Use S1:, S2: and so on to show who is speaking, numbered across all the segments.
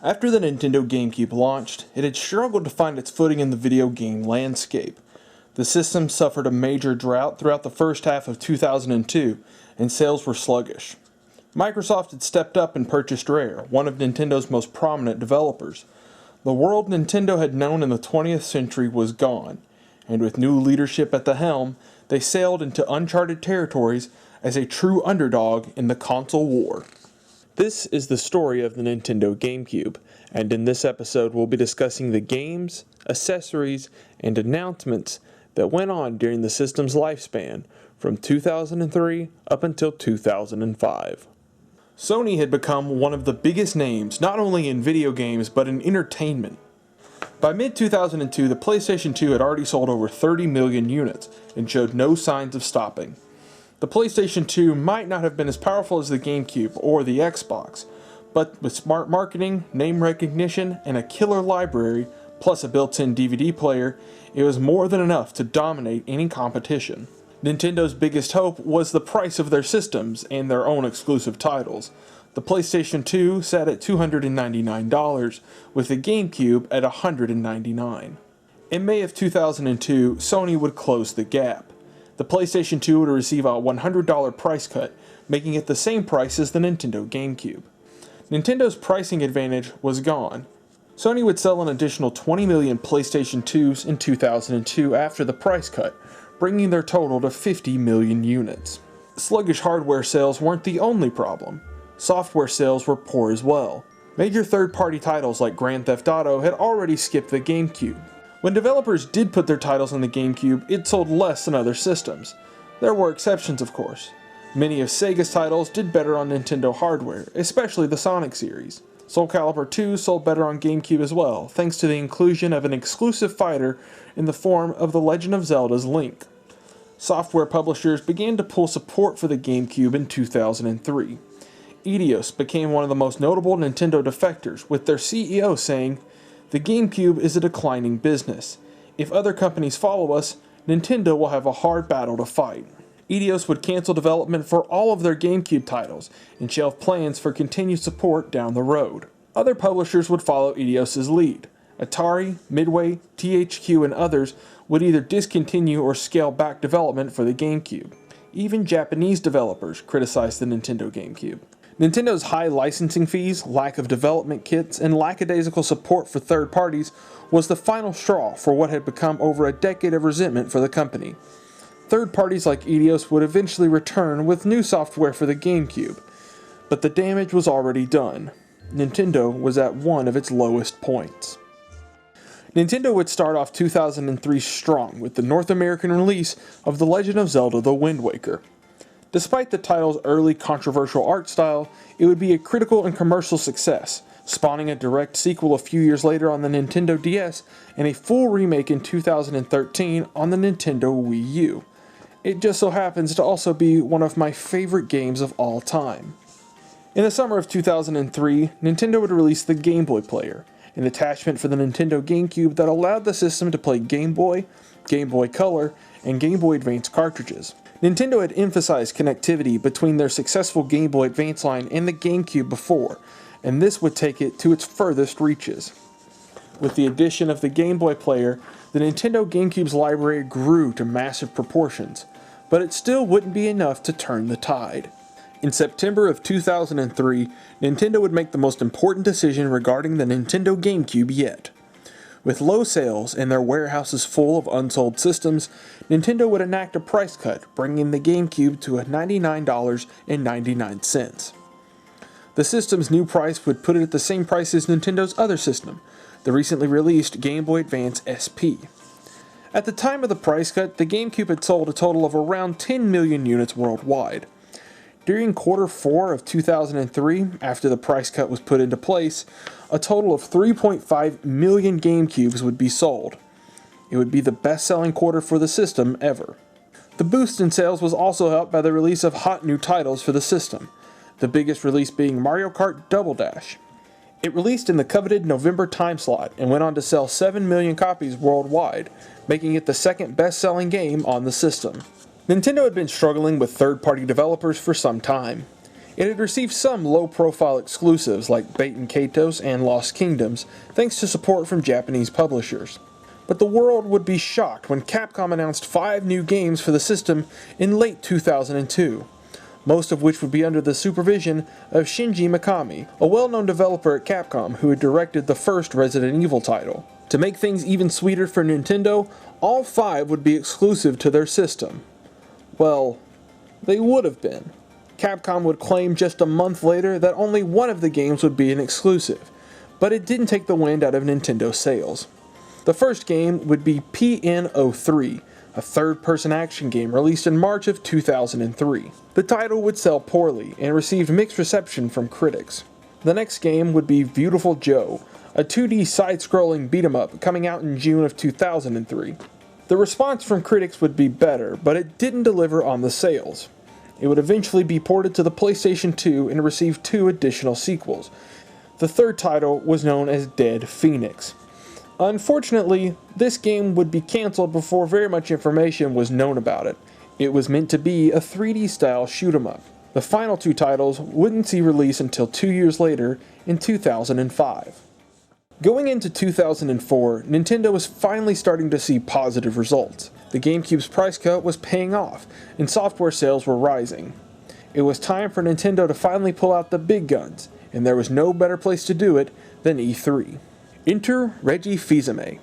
S1: After the Nintendo GameCube launched, it had struggled to find its footing in the video game landscape. The system suffered a major drought throughout the first half of 2002, and sales were sluggish. Microsoft had stepped up and purchased Rare, one of Nintendo's most prominent developers. The world Nintendo had known in the 20th century was gone, and with new leadership at the helm, they sailed into uncharted territories as a true underdog in the console war. This is the story of the Nintendo GameCube, and in this episode we'll be discussing the games, accessories, and announcements that went on during the system's lifespan from 2003 up until 2005. Sony had become one of the biggest names not only in video games but in entertainment. By mid-2002, the PlayStation 2 had already sold over 30 million units and showed no signs of stopping. The PlayStation 2 might not have been as powerful as the GameCube or the Xbox, but with smart marketing, name recognition, and a killer library, plus a built-in DVD player, it was more than enough to dominate any competition. Nintendo's biggest hope was the price of their systems and their own exclusive titles. The PlayStation 2 sat at $299, with the GameCube at $199. In May of 2002, Sony would close the gap. The PlayStation 2 would receive a $100 price cut, making it the same price as the Nintendo GameCube. Nintendo's pricing advantage was gone. Sony would sell an additional 20 million PlayStation 2s in 2002 after the price cut, bringing their total to 50 million units. Sluggish hardware sales weren't the only problem. Software sales were poor as well. Major third-party titles like Grand Theft Auto had already skipped the GameCube. When developers did put their titles on the GameCube, it sold less than other systems. There were exceptions, of course. Many of Sega's titles did better on Nintendo hardware, especially the Sonic series. Soul Calibur 2 sold better on GameCube as well, thanks to the inclusion of an exclusive fighter in the form of the Legend of Zelda's Link. Software publishers began to pull support for the GameCube in 2003. Eidos became one of the most notable Nintendo defectors, with their CEO saying, "The GameCube is a declining business. If other companies follow us, Nintendo will have a hard battle to fight." Eidos would cancel development for all of their GameCube titles and shelve plans for continued support down the road. Other publishers would follow Eidos' lead. Atari, Midway, THQ, and others would either discontinue or scale back development for the GameCube. Even Japanese developers criticized the Nintendo GameCube. Nintendo's high licensing fees, lack of development kits, and lackadaisical support for third parties was the final straw for what had become over a decade of resentment for the company. Third parties like Eidos would eventually return with new software for the GameCube, but the damage was already done. Nintendo was at one of its lowest points. Nintendo would start off 2003 strong with the North American release of The Legend of Zelda: The Wind Waker. Despite the title's early controversial art style, it would be a critical and commercial success, spawning a direct sequel a few years later on the Nintendo DS and a full remake in 2013 on the Nintendo Wii U. It just so happens to also be one of my favorite games of all time. In the summer of 2003, Nintendo would release the Gameboy Player, an attachment for the Nintendo GameCube that allowed the system to play Game Boy, Game Boy Color, and Game Boy Advance cartridges. Nintendo had emphasized connectivity between their successful Game Boy Advance line and the GameCube before, and this would take it to its furthest reaches. With the addition of the Game Boy Player, the Nintendo GameCube's library grew to massive proportions, but it still wouldn't be enough to turn the tide. In September of 2003, Nintendo would make the most important decision regarding the Nintendo GameCube yet. With low sales and their warehouses full of unsold systems, Nintendo would enact a price cut, bringing the GameCube to $99.99. The system's new price would put it at the same price as Nintendo's other system, the recently released Game Boy Advance SP. At the time of the price cut, the GameCube had sold a total of around 10 million units worldwide. During Q4 of 2003, after the price cut was put into place, a total of 3.5 million GameCubes would be sold. It would be the best-selling quarter for the system ever. The boost in sales was also helped by the release of hot new titles for the system, the biggest release being Mario Kart Double Dash. It released in the coveted November time slot and went on to sell 7 million copies worldwide, making it the second best-selling game on the system. Nintendo had been struggling with third-party developers for some time. It had received some low-profile exclusives like Baten Kaitos and Lost Kingdoms, thanks to support from Japanese publishers. But the world would be shocked when Capcom announced 5 new games for the system in late 2002, most of which would be under the supervision of Shinji Mikami, a well-known developer at Capcom who had directed the first Resident Evil title. To make things even sweeter for Nintendo, all 5 would be exclusive to their system. Well, they would have been. Capcom would claim just a month later that only one of the games would be an exclusive, but it didn't take the wind out of Nintendo's sails. The first game would be PN03, a third-person action game released in March of 2003. The title would sell poorly and received mixed reception from critics. The next game would be Beautiful Joe, a 2D side-scrolling beat-em-up coming out in June of 2003. The response from critics would be better, but it didn't deliver on the sales. It would eventually be ported to the PlayStation 2 and receive 2 additional sequels. The third title was known as Dead Phoenix. Unfortunately, this game would be cancelled before very much information was known about it. It was meant to be a 3D style shoot-em-up. The final 2 titles wouldn't see release until 2 years later in 2005. Going into 2004, Nintendo was finally starting to see positive results. The GameCube's price cut was paying off, and software sales were rising. It was time for Nintendo to finally pull out the big guns, and there was no better place to do it than E3. Enter Reggie Films-aime.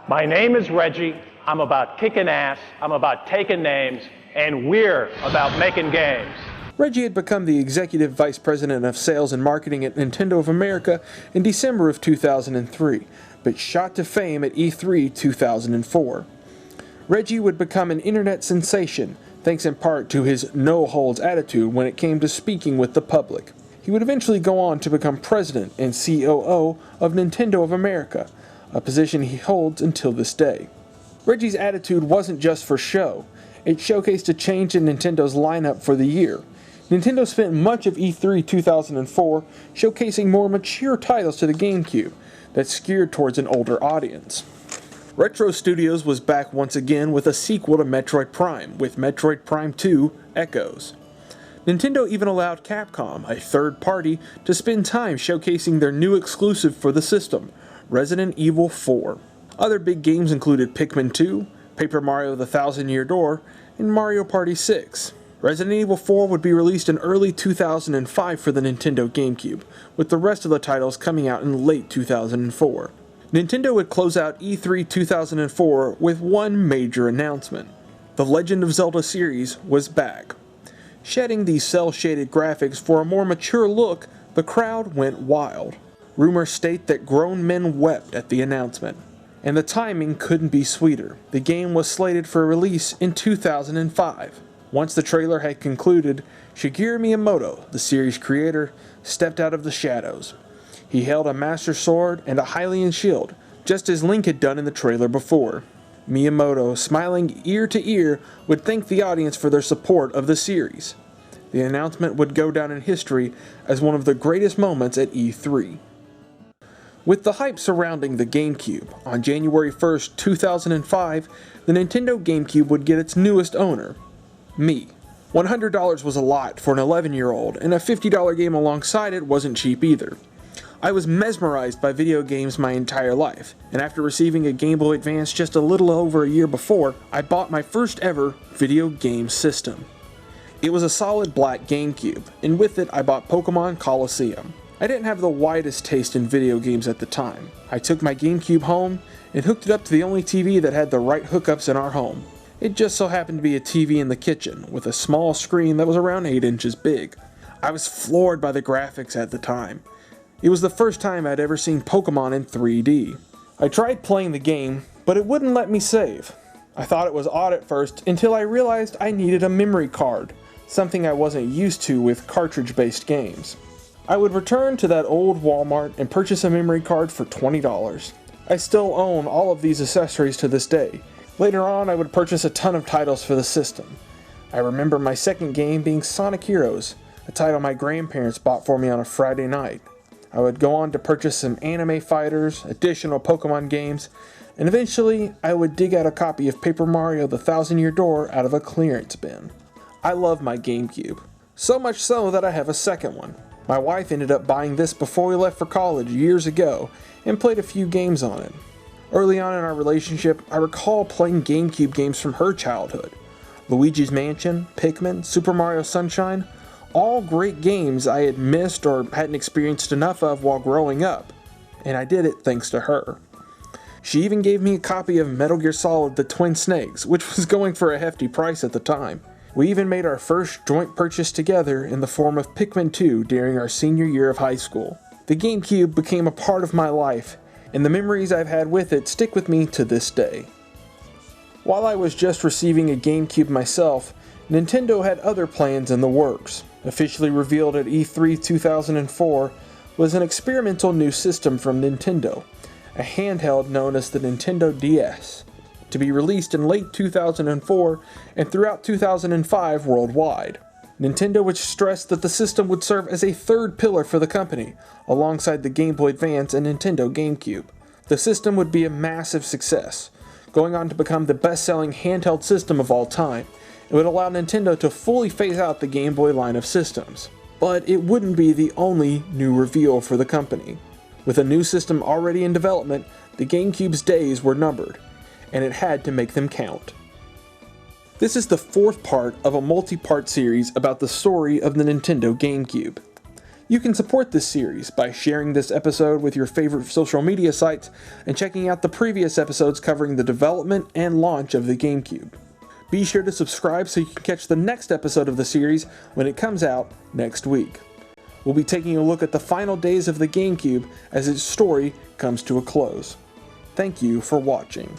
S2: My name is Reggie. I'm about kicking ass, I'm about taking names, and we're about making games.
S1: Reggie had become the Executive Vice President of Sales and Marketing at Nintendo of America in December of 2003, but shot to fame at E3 2004. Reggie would become an internet sensation, thanks in part to his no-holds attitude when it came to speaking with the public. He would eventually go on to become President and COO of Nintendo of America, a position he holds until this day. Reggie's attitude wasn't just for show. It showcased a change in Nintendo's lineup for the year. Nintendo spent much of E3 2004 showcasing more mature titles to the GameCube that geared towards an older audience. Retro Studios was back once again with a sequel to Metroid Prime, with Metroid Prime 2 Echoes. Nintendo even allowed Capcom, a third party, to spend time showcasing their new exclusive for the system, Resident Evil 4. Other big games included Pikmin 2, Paper Mario: The Thousand Year Door, and Mario Party 6. Resident Evil 4 would be released in early 2005 for the Nintendo Gamecube, with the rest of the titles coming out in late 2004. Nintendo would close out E3 2004 with one major announcement. The Legend of Zelda series was back. Shedding the cel-shaded graphics for a more mature look, the crowd went wild. Rumors state that grown men wept at the announcement. And the timing couldn't be sweeter. The game was slated for release in 2005. Once the trailer had concluded, Shigeru Miyamoto, the series creator, stepped out of the shadows. He held a Master Sword and a Hylian shield, just as Link had done in the trailer before. Miyamoto, smiling ear to ear, would thank the audience for their support of the series. The announcement would go down in history as one of the greatest moments at E3. With the hype surrounding the GameCube, on January 1st, 2005, the Nintendo GameCube would get its newest owner, me. $100 was a lot for an 11-year-old, and a $50 game alongside it wasn't cheap either. I was mesmerized by video games my entire life, and after receiving a Game Boy Advance just a little over a year before, I bought my first ever video game system. It was a solid black GameCube, and with it I bought Pokemon Colosseum. I didn't have the widest taste in video games at the time. I took my GameCube home and hooked it up to the only TV that had the right hookups in our home. It just so happened to be a TV in the kitchen, with a small screen that was around 8 inches big. I was floored by the graphics at the time. It was the first time I'd ever seen Pokemon in 3D. I tried playing the game, but it wouldn't let me save. I thought it was odd at first until I realized I needed a memory card, something I wasn't used to with cartridge-based games. I would return to that old Walmart and purchase a memory card for $20. I still own all of these accessories to this day. Later on, I would purchase a ton of titles for the system. I remember my second game being Sonic Heroes, a title my grandparents bought for me on a Friday night. I would go on to purchase some anime fighters, additional Pokemon games, and eventually I would dig out a copy of Paper Mario: The Thousand Year Door out of a clearance bin. I love my GameCube. So much so that I have a second one. My wife ended up buying this before we left for college years ago and played a few games on it. Early on in our relationship, I recall playing GameCube games from her childhood. Luigi's Mansion, Pikmin, Super Mario Sunshine, all great games I had missed or hadn't experienced enough of while growing up, and I did it thanks to her. She even gave me a copy of Metal Gear Solid: The Twin Snakes, which was going for a hefty price at the time. We even made our first joint purchase together in the form of Pikmin 2 during our senior year of high school. The GameCube became a part of my life, and the memories I've had with it stick with me to this day. While I was just receiving a GameCube myself, Nintendo had other plans in the works. Officially revealed at E3 2004 was an experimental new system from Nintendo, a handheld known as the Nintendo DS, to be released in late 2004 and throughout 2005 worldwide. Nintendo would stress that the system would serve as a third pillar for the company, alongside the Game Boy Advance and Nintendo Gamecube. The system would be a massive success, going on to become the best-selling handheld system of all time. It would allow Nintendo to fully phase out the Game Boy line of systems. But it wouldn't be the only new reveal for the company. With a new system already in development, the GameCube's days were numbered, and it had to make them count. This is the fourth part of a multi-part series about the story of the Nintendo Gamecube. You can support this series by sharing this episode with your favorite social media sites and checking out the previous episodes covering the development and launch of the GameCube. Be sure to subscribe so you can catch the next episode of the series when it comes out next week. We'll be taking a look at the final days of the GameCube as its story comes to a close. Thank you for watching.